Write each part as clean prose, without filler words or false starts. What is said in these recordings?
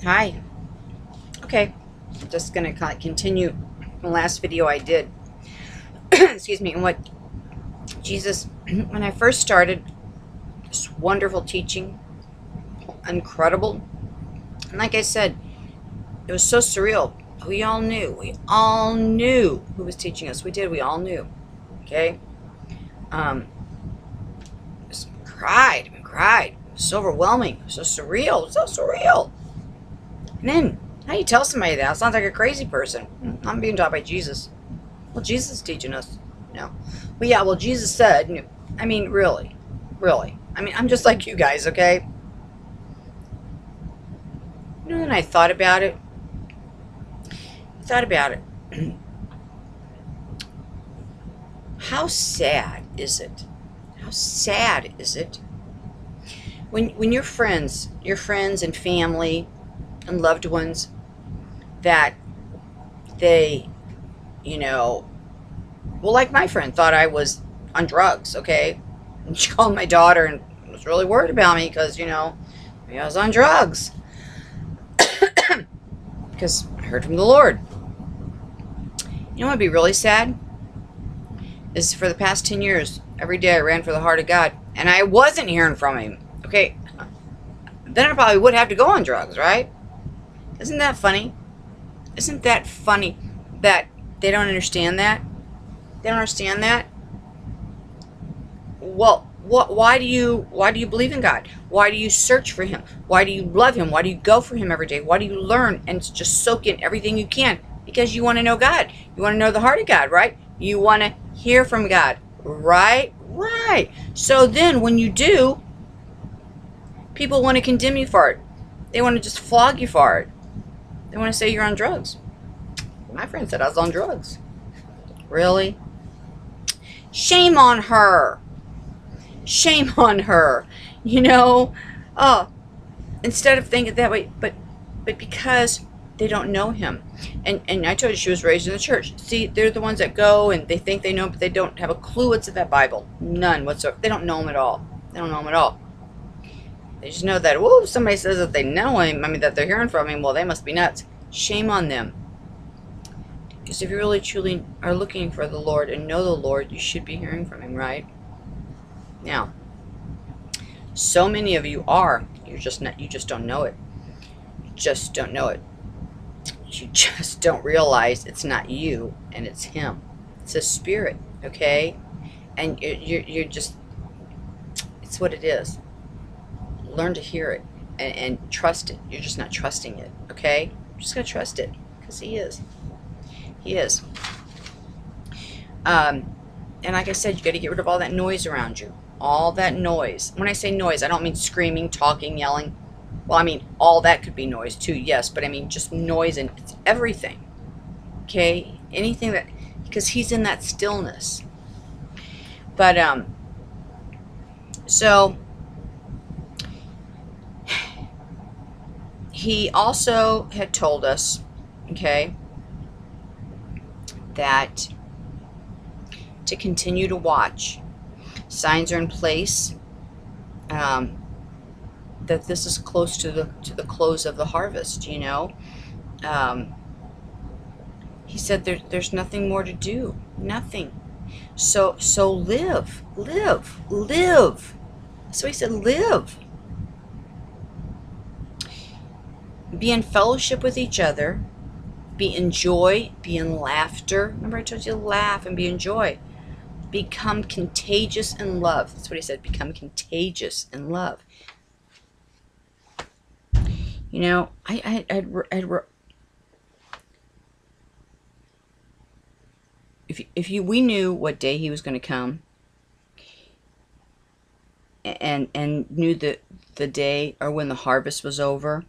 Hi. Okay, I'm just going to continue the last video I did. Excuse me. And what Jesus, when I first started this wonderful teaching, incredible. And like I said, it was so surreal. We all knew who was teaching us. We all knew. Okay. Um, just cried. It was so overwhelming, so surreal. And then, how do you tell somebody that? It sounds like a crazy person. I'm being taught by Jesus. Well, Jesus is teaching us. No. Well, yeah, well, Jesus said, I mean, really. I mean, I'm just like you guys, okay? And I thought about it. How sad is it? How sad is it when your friends and family and loved ones, that they, well, like my friend thought I was on drugs, okay? And she called my daughter and was really worried about me because, maybe I was on drugs. Because I heard from the Lord. You know what would be really sad? Is for the past 10 years, every day I ran for the heart of God, and I wasn't hearing from Him. Okay, then I probably would have to go on drugs, right? Isn't that funny? Isn't that funny that they don't understand that? They don't understand that? Well, why do you believe in God? Why do you search for Him? Why do you love Him? Why do you go for Him every day? Why do you learn and just soak in everything you can? Because you want to know God. You want to know the heart of God, right? You want to hear from God, right? Right. So then when you do, people want to condemn you for it. They want to just flog you for it. They want to say you're on drugs. My friend said I was on drugs. Really? Shame on her. Shame on her. Oh, instead of thinking that way, but because they don't know Him. And I told you she was raised in the church. See, they're the ones that go and they think they know, but they don't have a clue what's in that Bible. None whatsoever. They don't know Him at all. They just know that, if somebody says that they know Him, that they're hearing from Him, well, they must be nuts. Shame on them. Because if you really truly are looking for the Lord and know the Lord, you should be hearing from Him, right? Now, so many of you are. You just don't know it. You just don't know it. You just don't realize it's not you and it's Him. It's a spirit, okay? And you're just, it's what it is. Learn to hear it and trust it. You're just not trusting it, okay? You're just going to trust it because He is. He is. And like I said, you got to get rid of all that noise around you. All that noise. When I say noise, I don't mean screaming, talking, yelling. Well, all that could be noise too, yes, but just noise, and it's everything. Okay? Anything that, because He's in that stillness. But, so, He also had told us, okay, that to continue to watch. Signs are in place. That this is close to the close of the harvest. He said there's nothing more to do. Nothing. So live. So He said, live. Be in fellowship with each other. Be in joy. Be in laughter. Remember I told you to laugh and be in joy. Become contagious in love. That's what He said. Become contagious in love. We knew what day He was going to come, and knew the day or when the harvest was over,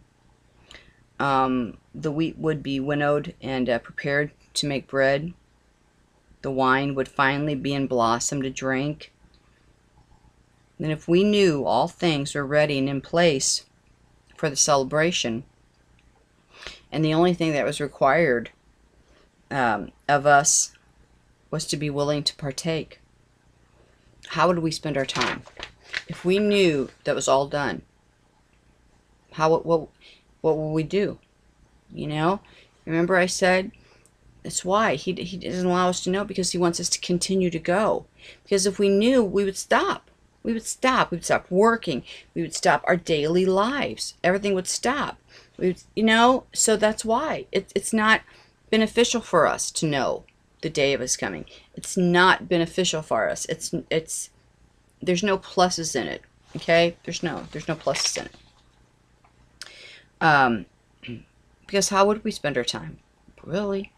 the wheat would be winnowed and prepared to make bread. The wine would finally be in blossom to drink. And if we knew all things were ready and in place for the celebration, and the only thing that was required of us was to be willing to partake, how would we spend our time? If we knew that was all done, what will we do? You know? Remember I said, that's why he doesn't allow us to know, because he wants us to continue to go. Because if we knew, we would stop. We would stop. We would stop working. We would stop our daily lives. Everything would stop. So that's why. It's not beneficial for us to know the day of his coming. It's not beneficial for us. There's no pluses in it. Okay? There's no pluses in it. Because how would we spend our time? Really?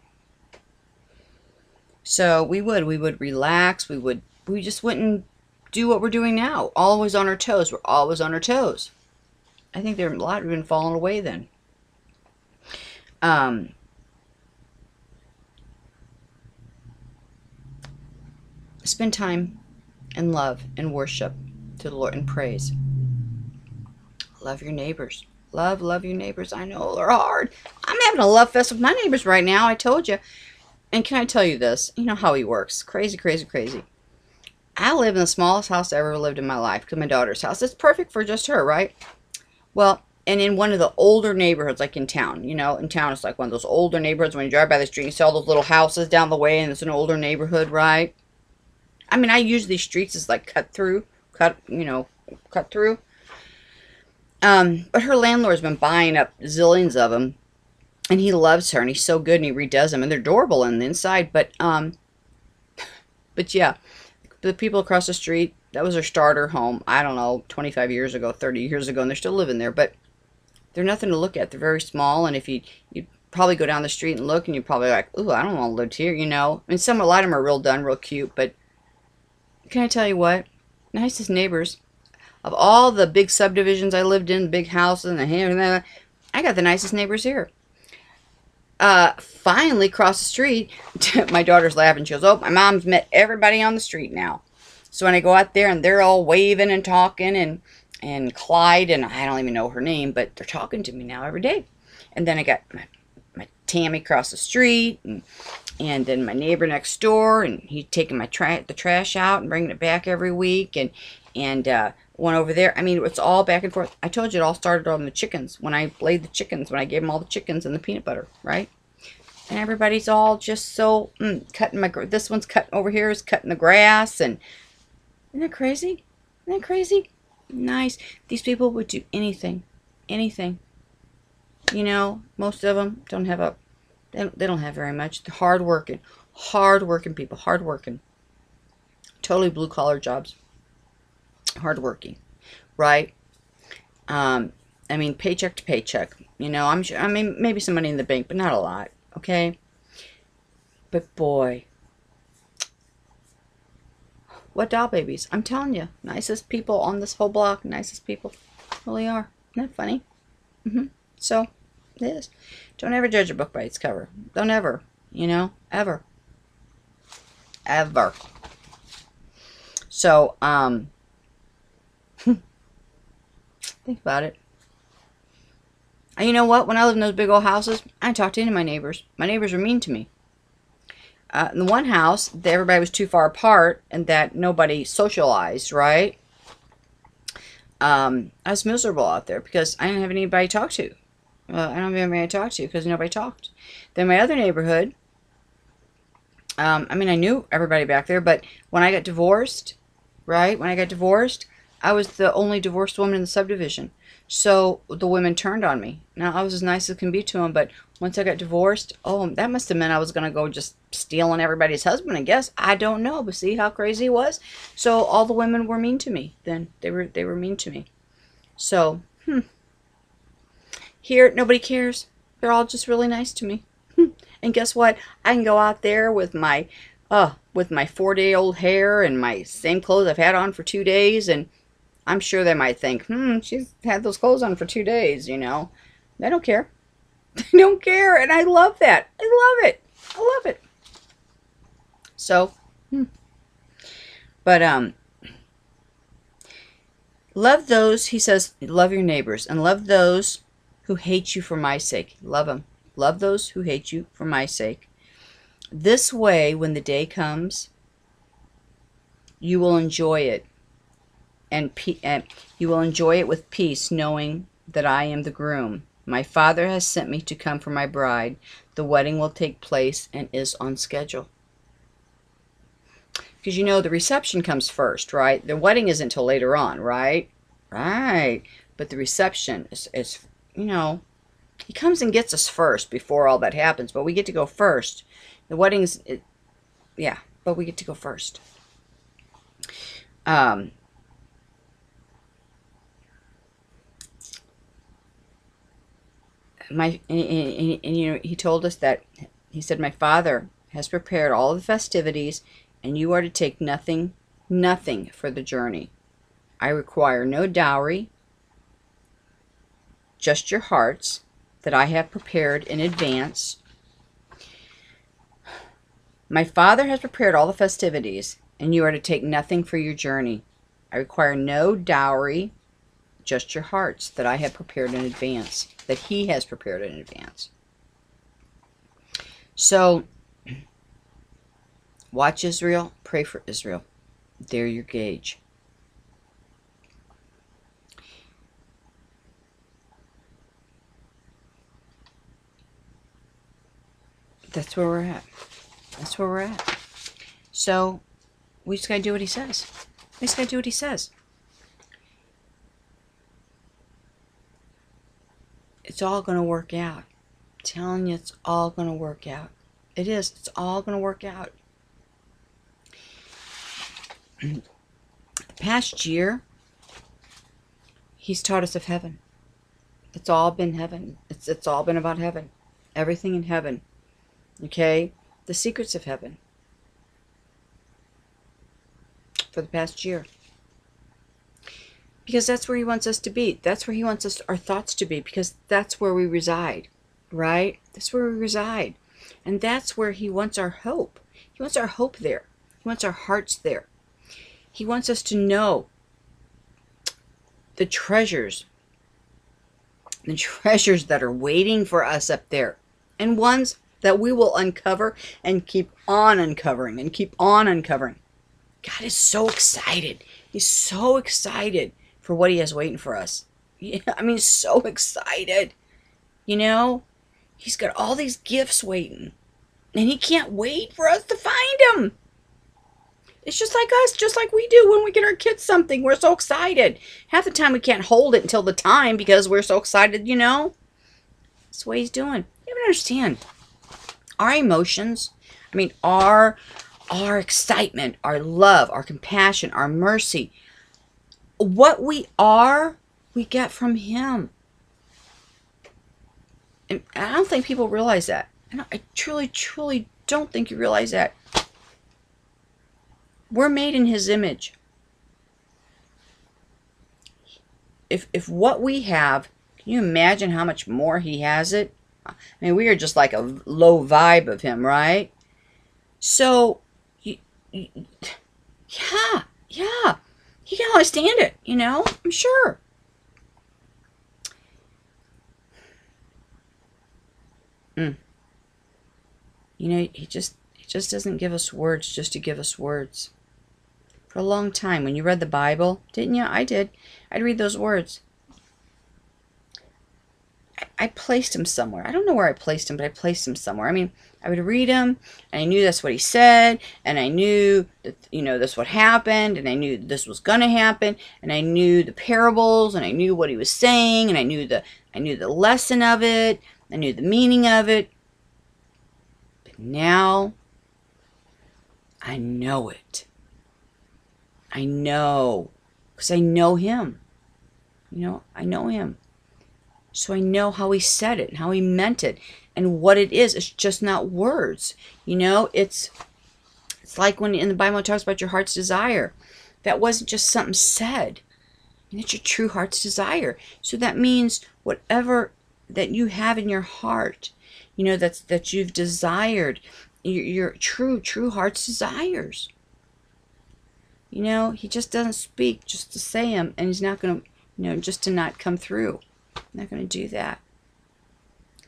So we would relax. We just wouldn't do what we're doing now. Always on our toes. We're always on our toes. I think there are a lot have been falling away then. Spend time in love and worship to the Lord and praise. Love your neighbors. Love your neighbors. I know they're hard. I'm having a love fest with my neighbors right now. I told you. And can I tell you this? You know how he works. Crazy, crazy, crazy. I live in the smallest house I ever lived in my life, because my daughter's house. It's perfect for just her, right? Well, and in one of the older neighborhoods, like in town, in town it's like one of those older neighborhoods. When you drive by the street, you see all those little houses down the way, and it's an older neighborhood, right? I mean, I use these streets as like cut through. But her landlord's been buying up zillions of them, and he loves her, and he's so good, and he redoes them, and they're adorable on the inside. But yeah, the people across the street, that was their starter home. I don't know, 25 years ago, 30 years ago, and they're still living there. But they're nothing to look at. They're very small, and if you probably go down the street and look, and you're probably like, ooh, I don't want to live here, I mean, a lot of them are real done, real cute, but can I tell you what? Nicest neighbors. Of all the big subdivisions I lived in, big houses, and I got the nicest neighbors here. Finally, across the street, my daughter's laughing. She goes, oh, my mom's met everybody on the street now. So when I go out there, and they're all waving and talking, and Clyde, and I don't even know her name, but they're talking to me now every day. And then I got my Tammy across the street, and then my neighbor next door, and he's taking the trash out and bringing it back every week, and one over there. I mean, it's all back and forth. I told you it all started on the chickens, when I laid the chickens, when I gave them all the chickens and the peanut butter, right? And everybody's all just so, cutting this one's cutting over here, is cutting the grass, and isn't that crazy? Isn't that crazy? Nice. These people would do anything. Most of them don't have they don't have very much. They're hard-working people, hard-working. Totally blue-collar jobs. Hard-working, right? I mean, paycheck to paycheck. I'm sure. I mean, maybe some money in the bank, but not a lot. Okay. But boy, what doll babies? I'm telling you, nicest people on this whole block. Nicest people, really are. Isn't that funny? So it is. Don't ever judge a book by its cover. Don't ever. Ever. So think about it. And you know what? When I lived in those big old houses, I didn't talk to any of my neighbors. My neighbors were mean to me. In the one house, everybody was too far apart, and that nobody socialized, right? I was miserable out there because I didn't have anybody to talk to. I don't have anybody to talk to because nobody talked. Then my other neighborhood, I mean, I knew everybody back there, but when I got divorced, right? When I got divorced, I was the only divorced woman in the subdivision. So the women turned on me. Now, I was as nice as can be to them, but once I got divorced, oh, that must have meant I was going to go just stealing everybody's husband, I guess. I don't know, but see how crazy it was? So all the women were mean to me then. They were mean to me. So, here, nobody cares. They're all just really nice to me. And guess what? I can go out there with my 4-day-old hair and my same clothes I've had on for 2 days, and I'm sure they might think, she's had those clothes on for 2 days, They don't care. They don't care, and I love that. I love it. I love it. So, but, love those, he says, love your neighbors, and love those who hate you for my sake. Love them. Love those who hate you for my sake. This way, when the day comes, you will enjoy it. And you will enjoy it with peace, knowing that I am the groom. My Father has sent me to come for my bride. The wedding will take place and is on schedule. Because you know the reception comes first, right? The wedding isn't until later on, right? Right. But the reception is, you know, he comes and gets us first before all that happens, but we get to go first. The wedding's, yeah, but we get to go first. And you know, he told us that, he said, my Father has prepared all the festivities, and you are to take nothing for the journey. I require no dowry, just your hearts that I have prepared in advance. My Father has prepared all the festivities, and you are to take nothing for your journey. I require no dowry, just your hearts that I have prepared in advance, that he has prepared in advance. So, watch Israel, pray for Israel. They're your gauge. That's where we're at. That's where we're at. So, we just got to do what he says. We just got to do what he says. It's all going to work out. I'm telling you, it's all going to work out. It is. It's all going to work out. The past year, he's taught us of heaven. It's all been heaven. It's all been about heaven. Everything in heaven. Okay? The secrets of heaven. For the past year. Because that's where he wants us to be. That's where he wants us, our thoughts to be. Because that's where we reside. Right? That's where we reside. And that's where he wants our hope. He wants our hope there. He wants our hearts there. He wants us to know the treasures that are waiting for us up there. And ones that we will uncover and keep on uncovering and keep on uncovering. God is so excited. He's so excited for what he has waiting for us. Yeah, I mean, so excited. You know, he's got all these gifts waiting. And he can't wait for us to find them. It's just like us, just like we do when we get our kids something. We're so excited. Half the time we can't hold it until the time because we're so excited, you know. That's what he's doing. You don't understand. Our emotions, I mean, our excitement, our love, our compassion, our mercy, what we are, we get from him. And I don't think people realize that. I truly, truly don't think you realize that. We're made in his image. If what we have, can you imagine how much more he has it? I mean, we are just like a low vibe of him, right? So, yeah, he can understand it, you know, I'm sure. You know, he just doesn't give us words just to give us words. For a long time, when you read the Bible, didn't you? I did. I'd read those words. I placed him somewhere. I don't know where I placed him, but I placed him somewhere. I mean, I would read him, and I knew that's what he said, and I knew that, you know, that's what happened, and I knew this was going to happen, and I knew the parables, and I knew what he was saying, and I knew the lesson of it, I knew the meaning of it. But now, I know it. I know, because I know him. You know, I know him. So I know how he said it and how he meant it and what it is. It's just not words. You know, it's like when in the Bible it talks about your heart's desire. That wasn't just something said. It's your true heart's desire. So that means whatever that you have in your heart, you know, that you've desired, your true heart's desires. You know, he just doesn't speak just to say them, and he's not going to, you know, just to not come through. I'm not going to do that.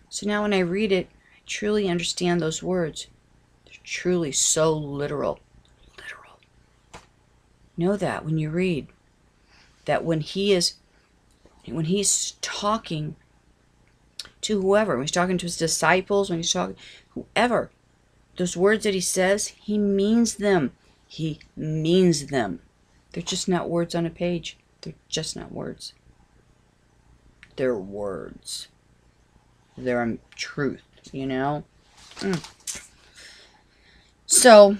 So now when I read it, I truly understand those words. They're truly so literal. Literal. Know that when you read, that when he's talking, to whoever. When he's talking to his disciples, when he's talking, whoever. Those words that he says, he means them. He means them. They're just not words on a page. They're just not words. They're words. They're truth, you know? So,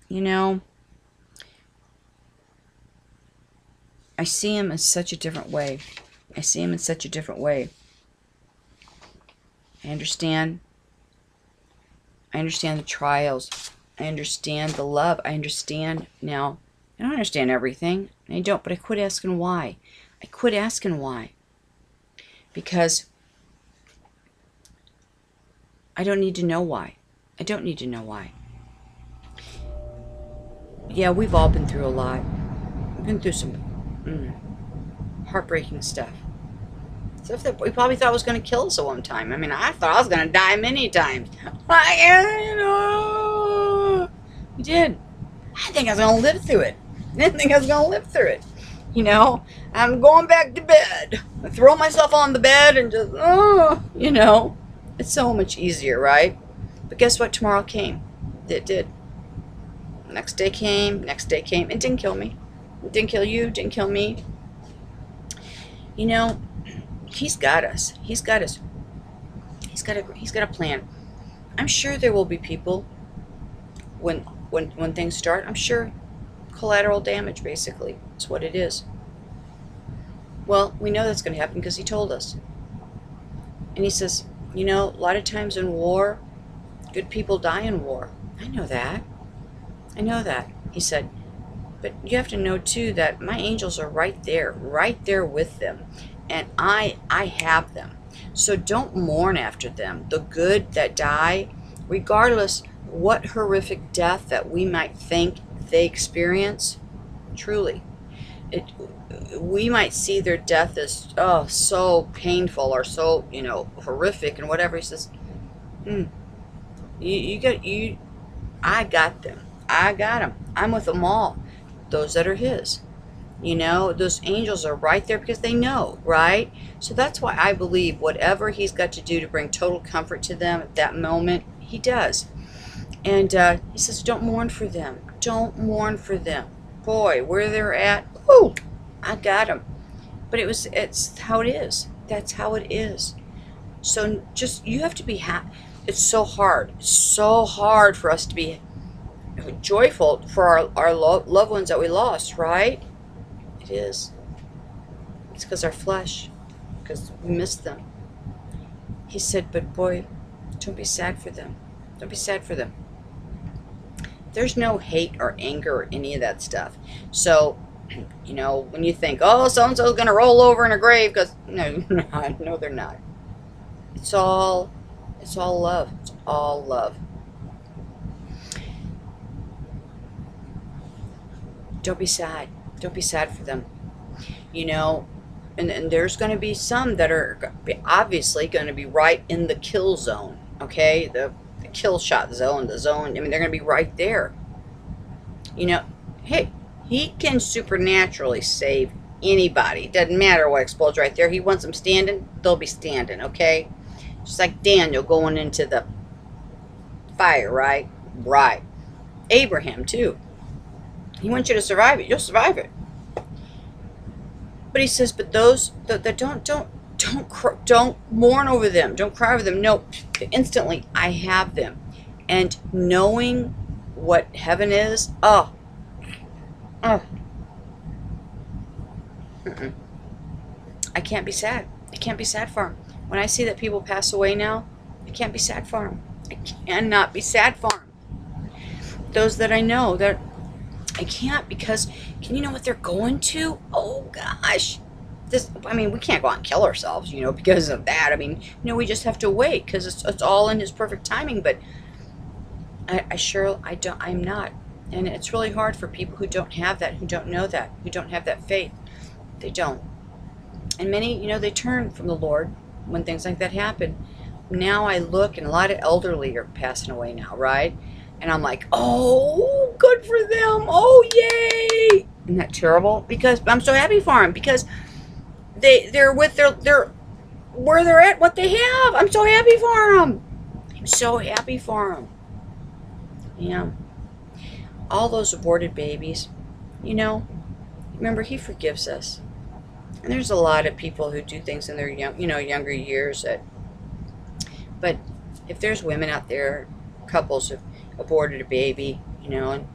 you know, I see him in such a different way. I see him in such a different way. I understand the trials. I understand the love. I understand now. I don't understand everything. I don't, but I quit asking why. I quit asking why. Because I don't need to know why. I don't need to know why. Yeah, we've all been through a lot. We've been through some heartbreaking stuff. Stuff that we probably thought was going to kill us at one time. I mean, I thought I was going to die many times. We did. I think I was going to live through it. I didn't think I was going to live through it. You know, I'm going back to bed. I throw myself on the bed and just, you know, it's so much easier, right? But guess what? Tomorrow came. It did. Next day came. Next day came. It didn't kill me. It didn't kill you. It didn't kill me. You know, he's got us. He's got us. He's got a plan. I'm sure there will be people when things start. I'm sure collateral damage, basically, is what it is. Well, we know that's going to happen because he told us. And he says, you know, a lot of times in war, good people die in war. I know that. I know that. He said, but you have to know too that my angels are right there with them. And I have them. So don't mourn after them. The good that die, regardless what horrific death that we might think they experience, truly, we might see their death as so painful or so, you know, horrific and whatever. He says, I got them. I got them. I'm with them all. Those that are his. You know, those angels are right there because they know, right? So that's why I believe whatever he's got to do to bring total comfort to them at that moment, he does. And he says, don't mourn for them. Don't mourn for them. Boy, where they're at, whoo, I got them. But it's how it is. That's how it is. So just, you have to be happy. It's so hard. It's so hard for us to be joyful for our loved ones that we lost, right? It is. It's because our flesh, because we miss them. He said, but boy, don't be sad for them. Don't be sad for them. There's no hate or anger or any of that stuff. So, you know, when you think, oh, so-and-so's going to roll over in a grave, because, no, they're not. It's all love. It's all love. Don't be sad. Don't be sad for them. You know, and there's going to be some that are obviously going to be right in the kill zone, okay? The kill shot zone, the zone, I mean, they're going to be right there. You know, hey, he can supernaturally save anybody. Doesn't matter what explodes right there. He wants them standing, they'll be standing, okay? Just like Daniel going into the fire, right? Right. Abraham, too. He wants you to survive it. You'll survive it. But he says, but those that don't mourn over them. Don't cry over them. No, instantly, I have them. And knowing what heaven is, I can't be sad. I can't be sad for them. When I see that people pass away now, I can't be sad for them. I cannot be sad for them. Those that I know, that I can't, because can you know what they're going to? Oh gosh, I mean, we can't go out and kill ourselves, you know, because of that. I mean, you know, we just have to wait because it's all in his perfect timing. But I'm not, and it's really hard for people who don't have that, who don't know that, who don't have that faith. They don't, and many, you know, they turn from the Lord when things like that happen. Now I look, and a lot of elderly are passing away now, right? And I'm like, oh, good for them. Oh, yay. Isn't that terrible? Because I'm so happy for them. Because they're with their where they're at, what they have. I'm so happy for them. I'm so happy for them. Yeah. All those aborted babies, you know, remember, he forgives us. And there's a lot of people who do things in their younger years but if there's women out there, couples have aborted a baby, and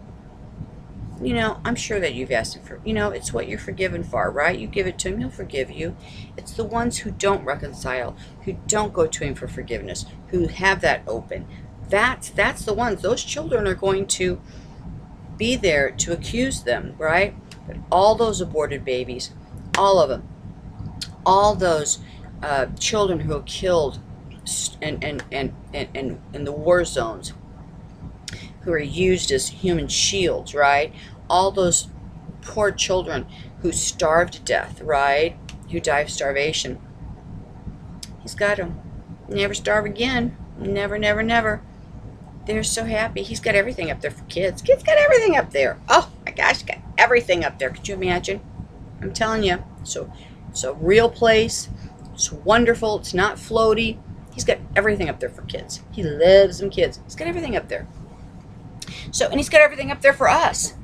I'm sure that you've asked him for, it's what you're forgiven for, right? You give it to him, he'll forgive you. It's the ones who don't reconcile, who don't go to him for forgiveness, who have that open. That's the ones. Those children are going to be there to accuse them, right? But all those aborted babies, all of them, all those children who are killed in the war zones, who are used as human shields, right? All those poor children who starved to death, right? Who die of starvation. He's got them. Never starve again. Never, never, never. They're so happy. He's got everything up there for kids. Kids got everything up there. Oh my gosh, got everything up there. Could you imagine? I'm telling you. So it's a real place. It's wonderful. It's not floaty. He's got everything up there for kids. He loves them kids. He's got everything up there. So, and he's got everything up there for us.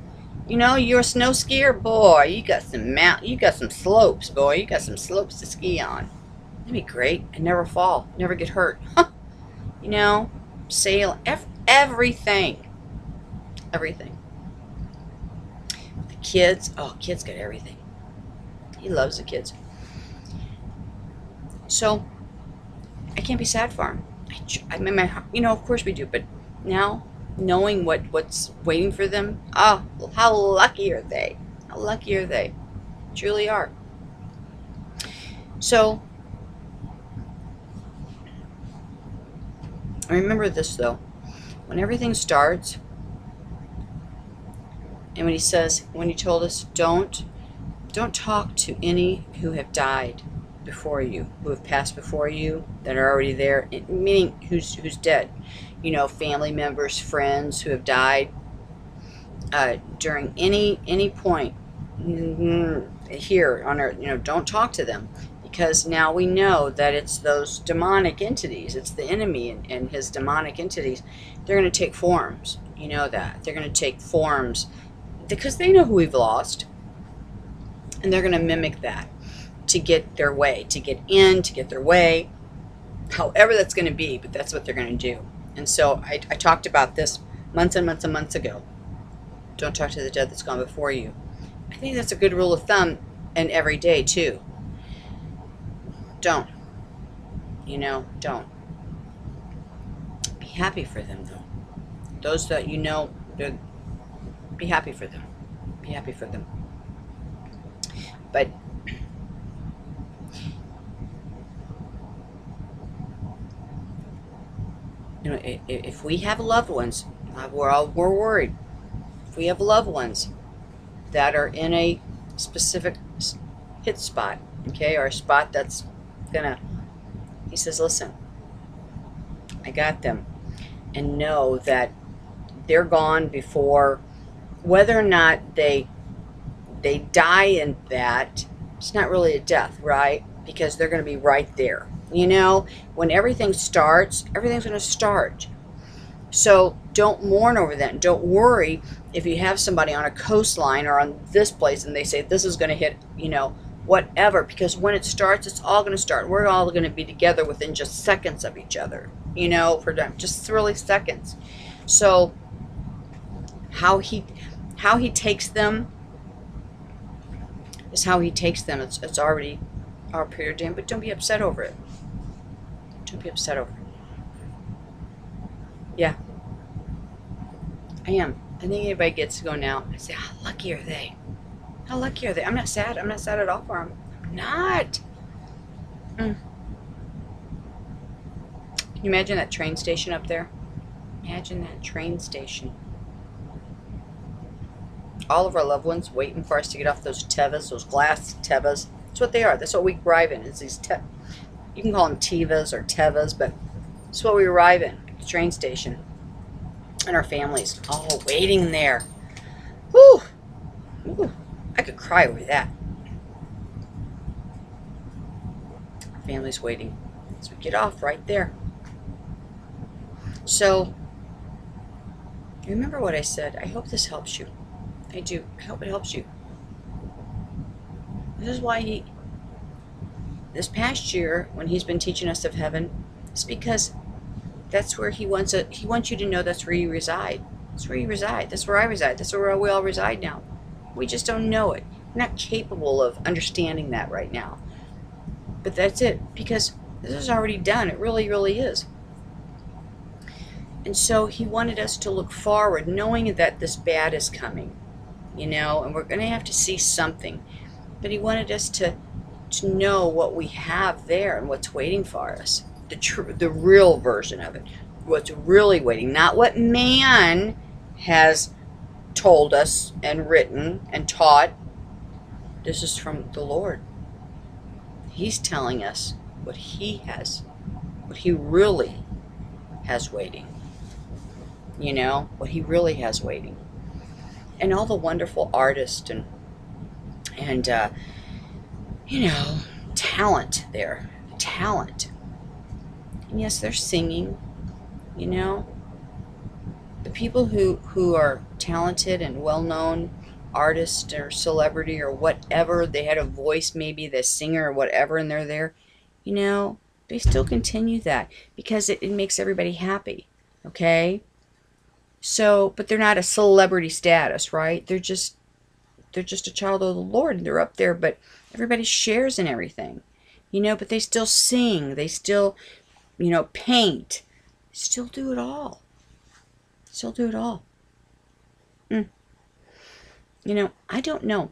You're a snow skier, boy. You got some slopes, boy. You got some slopes to ski on. That'd be great. And never fall, never get hurt. Sail, everything. The kids, kids got everything. He loves the kids. So, I can't be sad for him. I mean, of course we do, but now, knowing what's waiting for them, how lucky are they? How lucky are they? Truly are. So, remember this though. When everything starts, and when he told us, don't talk to any who have died before you, who have passed before you, that are already there, meaning who's dead. Family members, friends who have died during any point here on earth. Don't talk to them, because now we know that it's those demonic entities. It's the enemy and his demonic entities. They're going to take forms. You know that. They're going to take forms because they know who we've lost, and they're going to mimic that to get their way, to get their way, however that's going to be, but that's what they're going to do. And so I talked about this months and months and months ago. Don't talk to the dead that's gone before you. I think that's a good rule of thumb, and every day too. Don't. Don't. Be happy for them though. Those that be happy for them. Be happy for them. But if we have loved ones, we're worried. If we have loved ones that are in a specific hit spot, okay, or a spot that's he says, listen, I got them, and know that they're gone before, whether or not they die in that, it's not really a death, right? Because they're going to be right there. When everything starts, everything's going to start. So don't mourn over that. Don't worry if you have somebody on a coastline or on this place and they say this is going to hit, whatever. Because when it starts, it's all going to start. We're all going to be together within just seconds of each other, for just really seconds. So how he takes them is how he takes them. It's already preordained, but don't be upset over it. Don't be upset over it. Yeah. I am. I think anybody gets to go now. I say, how lucky are they? How lucky are they? I'm not sad. I'm not sad at all for them. I'm not. Can you imagine that train station up there? Imagine that train station. All of our loved ones waiting for us to get off those Tevas, those glass Tevas. That's what they are. That's what we arrive in. Is these you can call them Tevas or Tevas, but it's what we arrive in. The train station. And our families all waiting there. Whew. Ooh. I could cry over that. family's waiting. So we get off right there. So, remember what I said. I hope this helps you. I do. I hope it helps you. This is why this past year, when he's been teaching us of heaven, it's because that's where he wants you to know that's where you reside. That's where you reside. That's where I reside. That's where we all reside now. We just don't know it. We're not capable of understanding that right now. But that's it, because this is already done. It really, really is. And so he wanted us to look forward, knowing that this bad is coming, and we're going to have to see something. But he wanted us to know what we have there and what's waiting for us. The real version of it. What's really waiting. Not what man has told us and written and taught. This is from the Lord. He's telling us what he really has waiting. What he really has waiting. And all the wonderful artists and talent there. Talent. And yes, they're singing, The people who are talented and well-known artists or celebrity or whatever, they had a voice, maybe the singer or whatever, and they're there, they still continue that because it makes everybody happy, okay? So, but they're not a celebrity status, right? They're just a child of the Lord, and they're up there, but everybody shares in everything, but they still sing, they still, paint, still do it all. Still do it all. I don't know.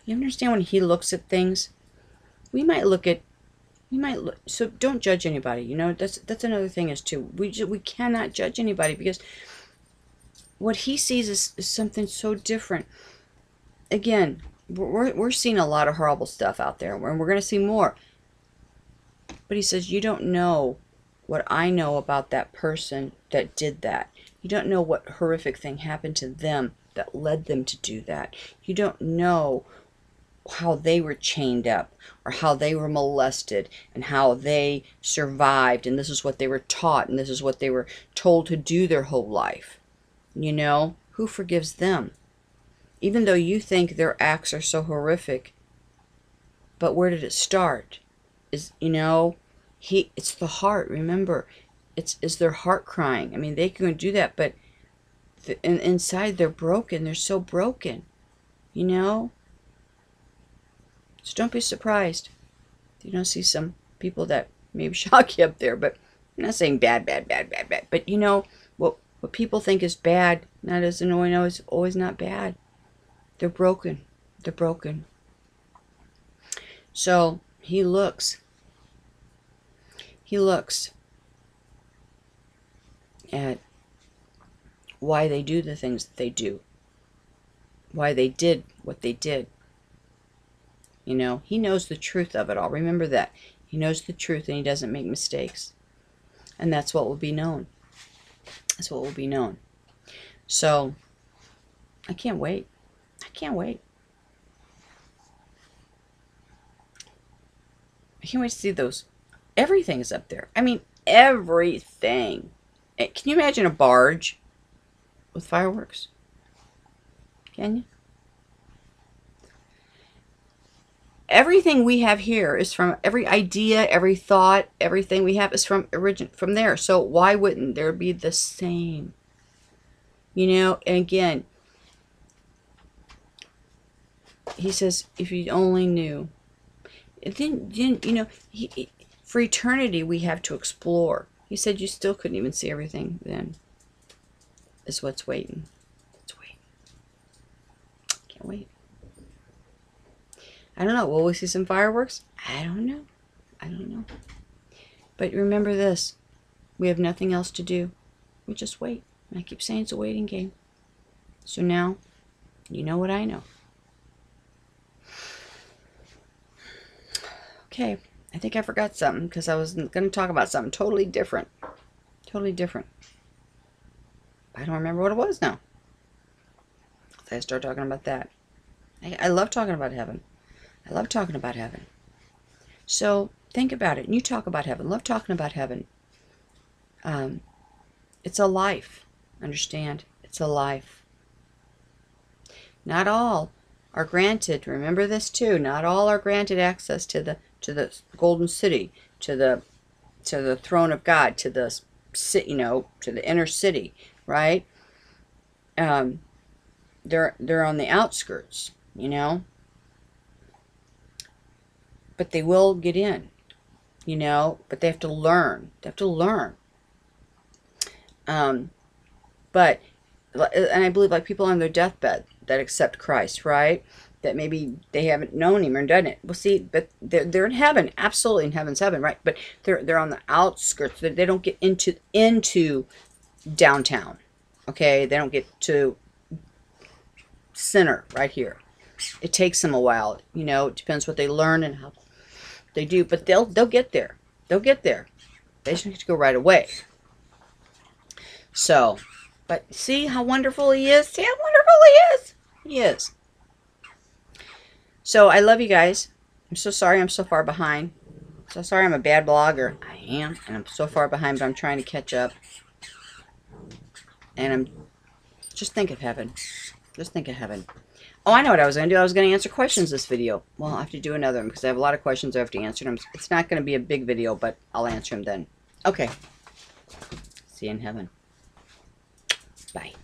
You understand when he looks at things? So don't judge anybody. That's another thing is too. We cannot judge anybody because what he sees is something so different. Again, we're seeing a lot of horrible stuff out there, and we're going to see more. But he says, you don't know what I know about that person that did that. You don't know what horrific thing happened to them that led them to do that. You don't know how they were chained up or how they were molested and how they survived, and this is what they were taught and this is what they were told to do their whole life. Who forgives them? Even though you think their acts are so horrific, but where did it start? It's the heart. Remember, it's their heart crying. I mean, they can do that, but inside they're broken. They're so broken, So don't be surprised if you don't see some people that maybe shock you up there. But I'm not saying bad. But what people think is bad, not as always not bad. They're broken. They're broken. So he looks at why they do the things that they do. Why they did what they did. He knows the truth of it all. Remember that. He knows the truth and he doesn't make mistakes. And that's what will be known. That's what will be known. So, I can't wait. I can't wait. I can't wait to see those. Everything is up there. I mean, everything. Can you imagine a barge with fireworks? Can you? Everything we have here is from every idea, every thought, everything we have is from there. So why wouldn't there be the same? And again, he says, if you only knew. Then for eternity we have to explore. He said you still couldn't even see everything then. Is what's waiting. It's waiting. Can't wait. I don't know. Will we see some fireworks? I don't know. But remember this. We have nothing else to do. We just wait. And I keep saying it's a waiting game. So now, you know what I know. Okay. I think I forgot something because I was going to talk about something totally different. Totally different. I don't remember what it was now. I start talking about that. I love talking about heaven. I love talking about heaven. So, Think about it. And you talk about heaven. Love talking about heaven. It's a life. Understand? It's a life. Not all are granted. Remember this too. Not all are granted access to the golden city, to the throne of God, to the to the inner city, right? They're on the outskirts, but they will get in, but they have to learn. They have to learn. But, and I believe like people on their deathbed that accept Christ, right? That maybe they haven't known him or done it. Well, see, but they're in heaven, absolutely in heaven's heaven, right? But they're on the outskirts. They don't get into downtown, okay? They don't get to center right here. It takes them a while, it depends what they learn and how they do, but they'll get there. They'll get there. They just need to go right away. So, but see how wonderful he is? See how wonderful he is? He is. So, I love you guys. I'm so sorry I'm so far behind. So sorry I'm a bad blogger. I am, and I'm so far behind, but I'm trying to catch up. And just think of heaven. Just think of heaven. Oh, I know what I was going to do. I was going to answer questions this video. Well, I'll have to do another one because I have a lot of questions I have to answer them. It's not going to be a big video, but I'll answer them then. Okay. See you in heaven. Bye.